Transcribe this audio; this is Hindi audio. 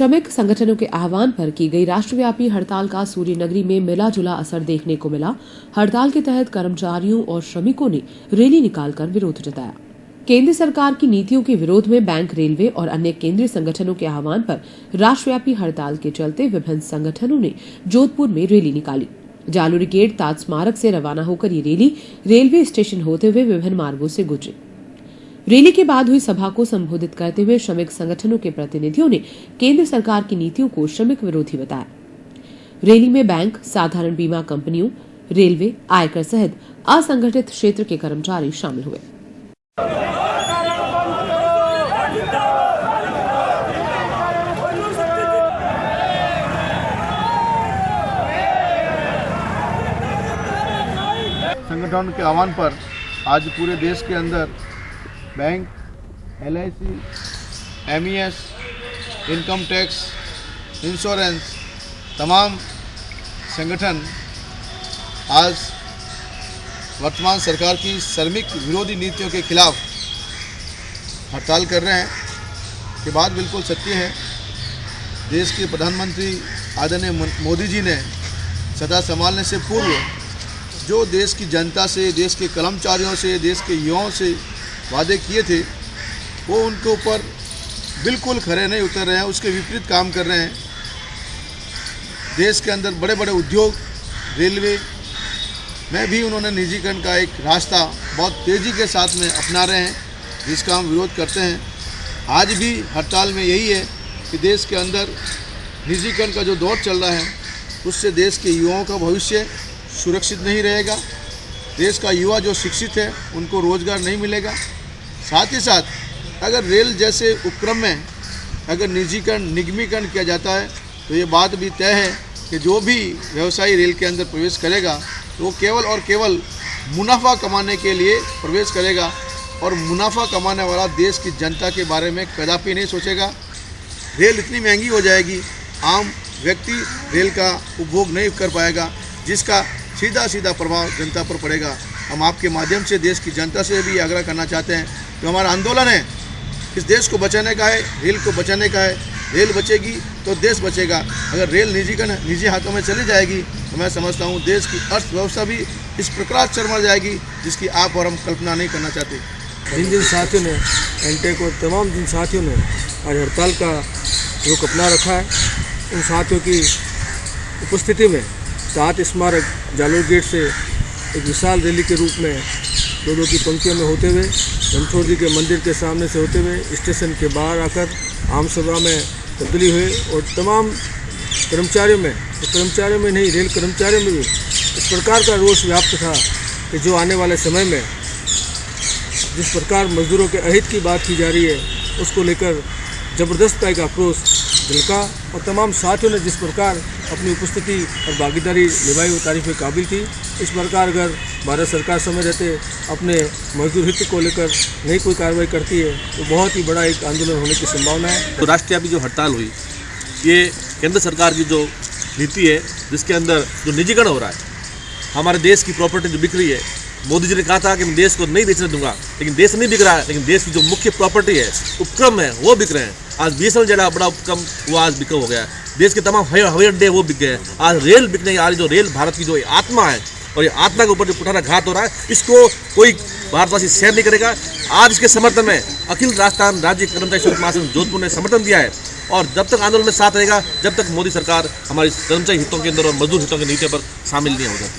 श्रमिक संगठनों के आह्वान पर की गई राष्ट्रव्यापी हड़ताल का सूर्य नगरी में मिला जुला असर देखने को मिला। हड़ताल के तहत कर्मचारियों और श्रमिकों ने रैली निकालकर विरोध जताया। केंद्र सरकार की नीतियों के विरोध में बैंक, रेलवे और अन्य केंद्रीय संगठनों के आह्वान पर राष्ट्रव्यापी हड़ताल के चलते विभिन्न संगठनों ने जोधपुर में रैली निकाली। जालोरी गेट ताज स्मारक से रवाना होकर ये रैली रेलवे स्टेशन होते हुए विभिन्न मार्गों से गुजरी। रैली के बाद हुई सभा को संबोधित करते हुए श्रमिक संगठनों के प्रतिनिधियों ने केंद्र सरकार की नीतियों को श्रमिक विरोधी बताया। रैली में बैंक, साधारण बीमा कंपनियों, रेलवे, आयकर सहित असंगठित क्षेत्र के कर्मचारी शामिल हुए। संगठन के आह्वान पर आज पूरे देश के अंदर bank, LIC, MES, income tax, insurance, तमाम संगठन आज वर्तमान सरकार की श्रमिक विरोधी नीतियों के खिलाफ हड़ताल कर रहे हैं। ये बात बिल्कुल सत्य है। देश के प्रधानमंत्री आदरणीय मोदी जी ने सत्ता संभालने से पूर्व जो देश की जनता से, देश के कर्मचारियों से, देश के युवाओं से वादे किए थे, वो उनके ऊपर बिल्कुल खरे नहीं उतर रहे हैं, उसके विपरीत काम कर रहे हैं। देश के अंदर बड़े बड़े उद्योग, रेलवे में भी उन्होंने निजीकरण का एक रास्ता बहुत तेज़ी के साथ में अपना रहे हैं, जिसका हम विरोध करते हैं। आज भी हड़ताल में यही है कि देश के अंदर निजीकरण का जो दौर चल रहा है, उससे देश के युवाओं का भविष्य सुरक्षित नहीं रहेगा। देश का युवा जो शिक्षित है, उनको रोजगार नहीं मिलेगा। साथ ही साथ अगर रेल जैसे उपक्रम में अगर निजीकरण, निगमीकरण किया जाता है, तो ये बात भी तय है कि जो भी व्यवसायी रेल के अंदर प्रवेश करेगा, तो वो केवल और केवल मुनाफा कमाने के लिए प्रवेश करेगा और मुनाफा कमाने वाला देश की जनता के बारे में कदापि नहीं सोचेगा। रेल इतनी महंगी हो जाएगी, आम व्यक्ति रेल का उपभोग नहीं कर पाएगा, जिसका सीधा सीधा प्रभाव जनता पर पड़ेगा। हम आपके माध्यम से देश की जनता से भी आग्रह करना चाहते हैं कि हमारा आंदोलन है, इस देश को बचाने का है, रेल को बचाने का है। रेल बचेगी तो देश बचेगा। अगर रेल निजी हाथों में चली जाएगी, तो मैं समझता हूँ देश की अर्थव्यवस्था भी इस प्रकार चरमर जाएगी, जिसकी आप और हम कल्पना नहीं करना चाहते। जिन साथियों ने, एनटेक और तमाम जिन साथियों ने आज हड़ताल का रुख अपना रखा है, उन साथियों की उपस्थिति में ताज स्मारक जालोर गेट से एक विशाल रैली के रूप में दो की पंक्तियों में होते हुए रणछोड़ जी के मंदिर के सामने से होते हुए स्टेशन के बाहर आकर आम सभा में तब्दीली हुई और तमाम कर्मचारियों में नहीं, रेल कर्मचारियों में भी इस प्रकार का रोष व्याप्त था कि जो आने वाले समय में जिस प्रकार मजदूरों के अहित की बात की जा रही है, उसको लेकर ज़बरदस्त का एक आक्रोश झलका और तमाम साथियों ने जिस प्रकार अपनी उपस्थिति और भागीदारी निभाई, वो तारीफ काबिल थी। इस प्रकार अगर भारत सरकार समय रहते अपने मजदूर हित को लेकर नहीं कोई कार्रवाई करती है, तो बहुत ही बड़ा एक आंदोलन होने की संभावना है। तो राष्ट्रव्यापी जो हड़ताल हुई, ये केंद्र सरकार की जो नीति है, जिसके अंदर जो निजीकरण हो रहा है, हमारे देश की प्रॉपर्टी जो बिक रही है। मोदी जी ने कहा था कि मैं देश को नहीं बेचने दूंगा, लेकिन देश नहीं बिक रहा है, लेकिन देश की जो मुख्य प्रॉपर्टी है, उपक्रम है, वो बिक रहे हैं। आज BSNL जड़ा बड़ा उपक्रम वो आज बिका हो गया है। देश के तमाम हवाई अड्डे वो बिक गए हैं। आज रेल बिकने, आज जो रेल भारत की जो आत्मा है और ये आत्मा के ऊपर जो कुठारा घात हो रहा है, इसको कोई भारतवासी सहन नहीं करेगा। आज इसके समर्थन में अखिल राजस्थान राज्य कर्मचारी श्रमिक महासंघ जोधपुर ने समर्थन दिया है और जब तक आंदोलन में साथ रहेगा, जब तक मोदी सरकार हमारी कर्मचारी हितों के अंदर और मजदूर हितों की नीतियों पर शामिल नहीं हो जाती।